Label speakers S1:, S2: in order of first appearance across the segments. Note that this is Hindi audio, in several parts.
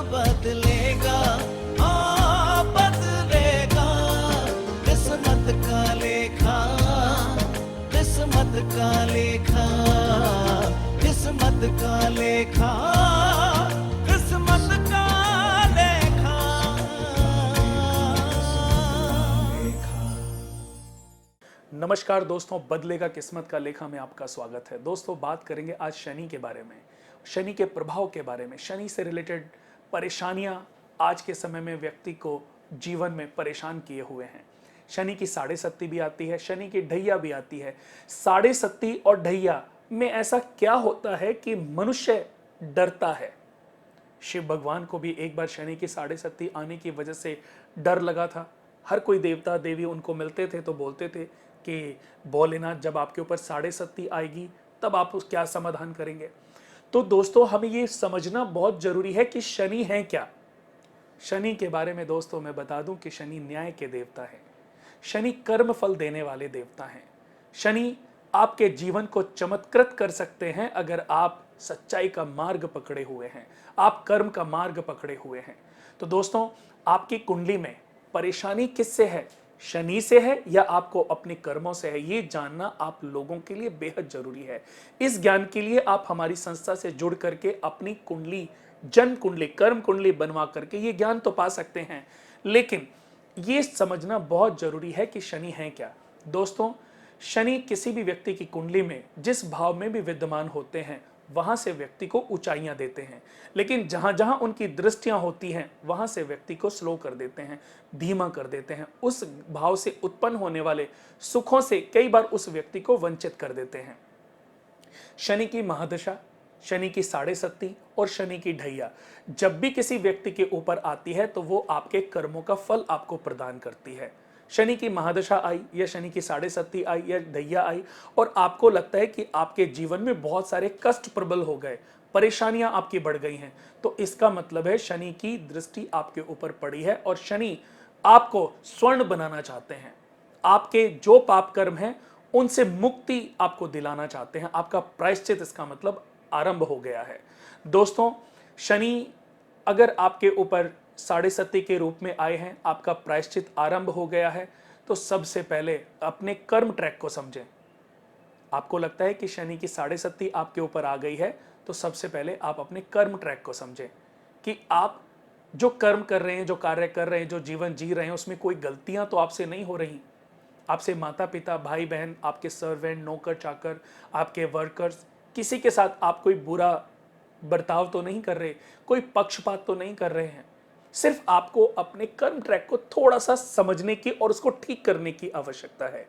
S1: बदलेगा, हाँ बदलेगा। किस्मत का लेखा, किस्मत का लेखा, किस्मत का लेखा, किस्मत का लेखा।
S2: नमस्कार दोस्तों, बदलेगा किस्मत का लेखा में आपका स्वागत है। दोस्तों, बात करेंगे आज शनि के बारे में, शनि के प्रभाव के बारे में। शनि से रिलेटेड परेशानियां आज के समय में व्यक्ति को जीवन में परेशान किए हुए हैं। शनि की साढ़े सत्ती भी आती है, शनि की ढैया भी आती है। साढ़े सत्ती और ढैया में ऐसा क्या होता है कि मनुष्य डरता है। शिव भगवान को भी एक बार शनि की साढ़े सत्ती आने की वजह से डर लगा था। हर कोई देवता देवी उनको मिलते थे तो बोलते थे कि भोलेनाथ, जब आपके ऊपर साढ़े सत्ती आएगी तब आप उस क्या समाधान करेंगे। तो दोस्तों, हमें ये समझना बहुत जरूरी है कि शनि है क्या। शनि के बारे में दोस्तों मैं बता दूं कि शनि न्याय के देवता है। शनि कर्म फल देने वाले देवता हैं। शनि आपके जीवन को चमत्कृत कर सकते हैं अगर आप सच्चाई का मार्ग पकड़े हुए हैं, आप कर्म का मार्ग पकड़े हुए हैं। तो दोस्तों, आपकी कुंडली में परेशानी किससे है, शनि से है या आपको अपने कर्मों से है, ये जानना आप लोगों के लिए बेहद जरूरी है। इस ज्ञान के लिए आप हमारी संस्था से जुड़ करके अपनी कुंडली, जन्म कुंडली, कर्म कुंडली बनवा करके ये ज्ञान तो पा सकते हैं, लेकिन ये समझना बहुत जरूरी है कि शनि है क्या। दोस्तों, शनि किसी भी व्यक्ति की कुंडली में जिस भाव में भी विद्यमान होते हैं वहां से व्यक्ति को ऊंचाइयां देते हैं, लेकिन जहां जहां उनकी दृष्टियां होती हैं वहां से व्यक्ति को स्लो कर देते हैं, धीमा कर देते हैं। उस भाव से उत्पन्न होने वाले सुखों से कई बार उस व्यक्ति को वंचित कर देते हैं। शनि की महादशा, शनि की साढ़े सत्ती और शनि की ढैया जब भी किसी व्यक्ति के ऊपर आती है तो वो आपके कर्मों का फल आपको प्रदान करती है। शनि की महादशा आई या शनि की साढ़े सत्ती आई या ढैया आई और आपको लगता है कि आपके जीवन में बहुत सारे कष्ट प्रबल हो गए, परेशानियां आपकी बढ़ गई हैं, तो इसका मतलब है शनि की दृष्टि आपके ऊपर पड़ी है और शनि आपको स्वर्ण बनाना चाहते हैं। आपके जो पाप कर्म हैं उनसे मुक्ति आपको दिलाना चाहते हैं। आपका प्रायश्चित इसका मतलब आरंभ हो गया है। दोस्तों, शनि अगर आपके ऊपर साढ़े सत्ती के रूप में आए हैं, आपका प्रायश्चित आरंभ हो गया है, तो सबसे पहले अपने कर्म ट्रैक को समझें। आपको लगता है कि शनि की साढ़े सत्ती आपके ऊपर आ गई है, तो सबसे पहले आप अपने कर्म ट्रैक को समझें कि आप जो कर्म कर रहे हैं, जो कार्य कर रहे हैं, जो जीवन जी रहे हैं, उसमें कोई गलतियां तो आपसे नहीं हो रही। आपसे माता पिता, भाई बहन, आपके सर्वेंट, नौकर चाकर, आपके वर्कर्स, किसी के साथ आप कोई बुरा बर्ताव तो नहीं कर रहे, कोई पक्षपात तो नहीं कर रहे हैं। सिर्फ आपको अपने कर्म ट्रैक को थोड़ा सा समझने की और उसको ठीक करने की आवश्यकता है।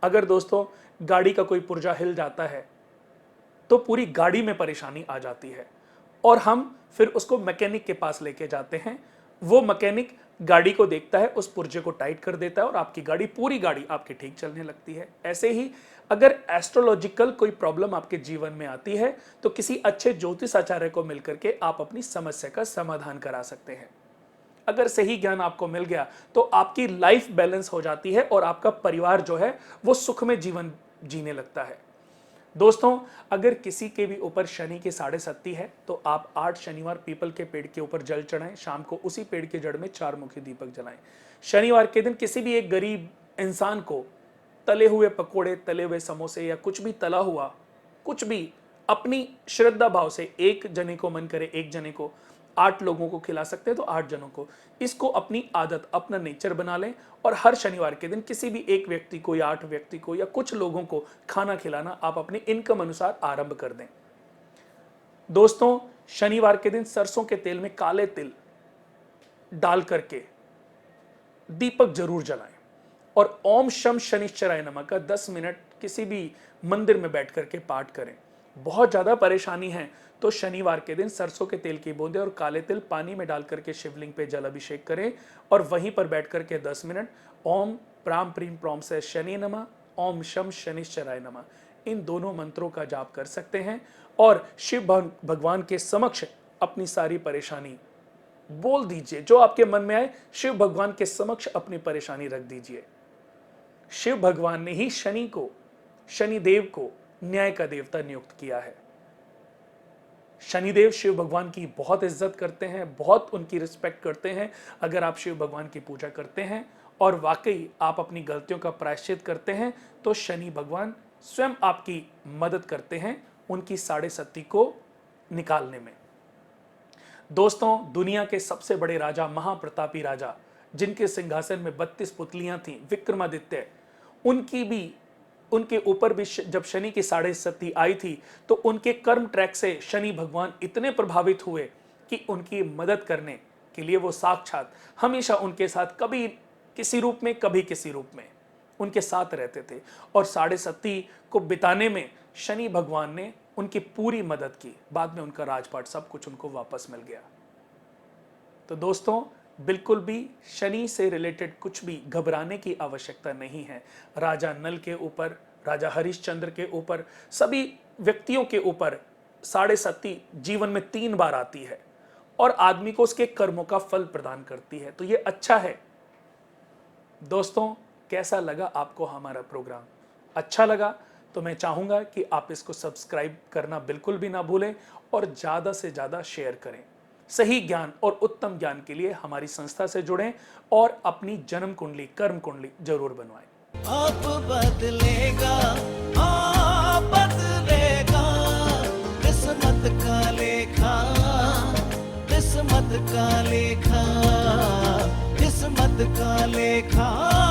S2: अगर दोस्तों गाड़ी का कोई पुर्जा हिल जाता है तो पूरी गाड़ी में परेशानी आ जाती है और हम फिर उसको मैकेनिक के पास लेके जाते हैं। वो मैकेनिक गाड़ी को देखता है, उस पुर्जे को टाइट कर देता है और आपकी गाड़ी, पूरी गाड़ी आपकी ठीक चलने लगती है। ऐसे ही अगर एस्ट्रोलॉजिकल कोई प्रॉब्लम आपके जीवन में आती है तो किसी अच्छे ज्योतिष आचार्य को मिलकर के आप अपनी समस्या का समाधान करा सकते हैं। अगर सही ज्ञान आपको मिल गया तो आपकी लाइफ बैलेंस हो जाती है और आपका परिवार जो है वो सुख में जीवन जीने लगता है। दोस्तों, अगर किसी के भी ऊपर शनि की साढ़े सत्ती है तो आप 8 शनिवार पीपल के पेड़ के ऊपर जल चढ़ाएं, शाम को उसी पेड़ के जड़ में 4 मुखी दीपक जलाएं। शनिवार के दिन किसी भी एक गरीब इंसान को तले हुए पकोड़े, तले हुए समोसे या कुछ भी तला हुआ, कुछ भी अपनी श्रद्धा भाव से, एक जने को मन करे, एक जने को, 8 लोगों को खिला सकते हैं तो 8 जनों को, इसको अपनी आदत, अपना नेचर बना लें और हर शनिवार के दिन किसी भी एक व्यक्ति को या 8 व्यक्ति को या कुछ लोगों को खाना खिलाना आप अपनी इनकम अनुसार आरंभ कर दें। दोस्तों, शनिवार के दिन सरसों के तेल में काले तिल डाल करके दीपक जरूर जलाएं और ओम शम शनिश्चराय नमः का 10 मिनट किसी भी मंदिर में बैठ करके पाठ करें। बहुत ज्यादा परेशानी है तो शनिवार के दिन सरसों के तेल की बूंदे और काले तिल पानी में डाल करके शिवलिंग पे जल अभिषेक करें और वहीं पर बैठ करके 10 मिनट ओम प्राम प्रीम प्रोम से शनि नमः, ओम शम शनिश्चराय नमः, इन दोनों मंत्रों का जाप कर सकते हैं और शिव भगवान के समक्ष अपनी सारी परेशानी बोल दीजिए। जो आपके मन में आए शिव भगवान के समक्ष अपनी परेशानी रख दीजिए। शिव भगवान ने ही शनि को, शनि देव को न्याय का देवता नियुक्त किया है। शनिदेव शिव भगवान की बहुत इज्जत करते हैं, बहुत उनकी रिस्पेक्ट करते हैं। अगर आप शिव भगवान की पूजा करते हैं और वाकई आप अपनी गलतियों का प्रायश्चित करते हैं तो शनि भगवान स्वयं आपकी मदद करते हैं उनकी साढ़े सती को निकालने में। दोस्तों, दुनिया के सबसे बड़े राजा, महाप्रतापी राजा, जिनके सिंहासन में 32 पुतलियां थीं, विक्रमादित्य, उनके ऊपर भी जब शनि की साढ़े सती आई थी तो उनके कर्म ट्रैक से शनि भगवान इतने प्रभावित हुए कि उनकी मदद करने के लिए वो साक्षात हमेशा उनके साथ, कभी किसी रूप में कभी किसी रूप में उनके साथ रहते थे। और साढ़े सती को बिताने में शनि भगवान ने उनकी पूरी मदद की। बाद में उनका राजपाट सब कुछ उनको वापस मिल गया। तो दोस्तों, बिल्कुल भी शनि से रिलेटेड कुछ भी घबराने की आवश्यकता नहीं है। राजा नल के ऊपर, राजा हरिश्चंद्र के ऊपर, सभी व्यक्तियों के ऊपर साढ़े सती जीवन में 3 बार आती है और आदमी को उसके कर्मों का फल प्रदान करती है। तो ये अच्छा है। दोस्तों, कैसा लगा आपको हमारा प्रोग्राम? अच्छा लगा तो मैं चाहूंगा कि आप इसको सब्सक्राइब करना बिल्कुल भी ना भूलें और ज़्यादा से ज़्यादा शेयर करें। सही ज्ञान और उत्तम ज्ञान के लिए हमारी संस्था से जुड़ें और अपनी जन्म कुंडली, कर्म कुंडली जरूर बनवाएं।
S1: अब बदलेगा, हाँ बदलेगा, किस्मत का लेखा, किस्मत का लेखा, किस्मत का लेखा।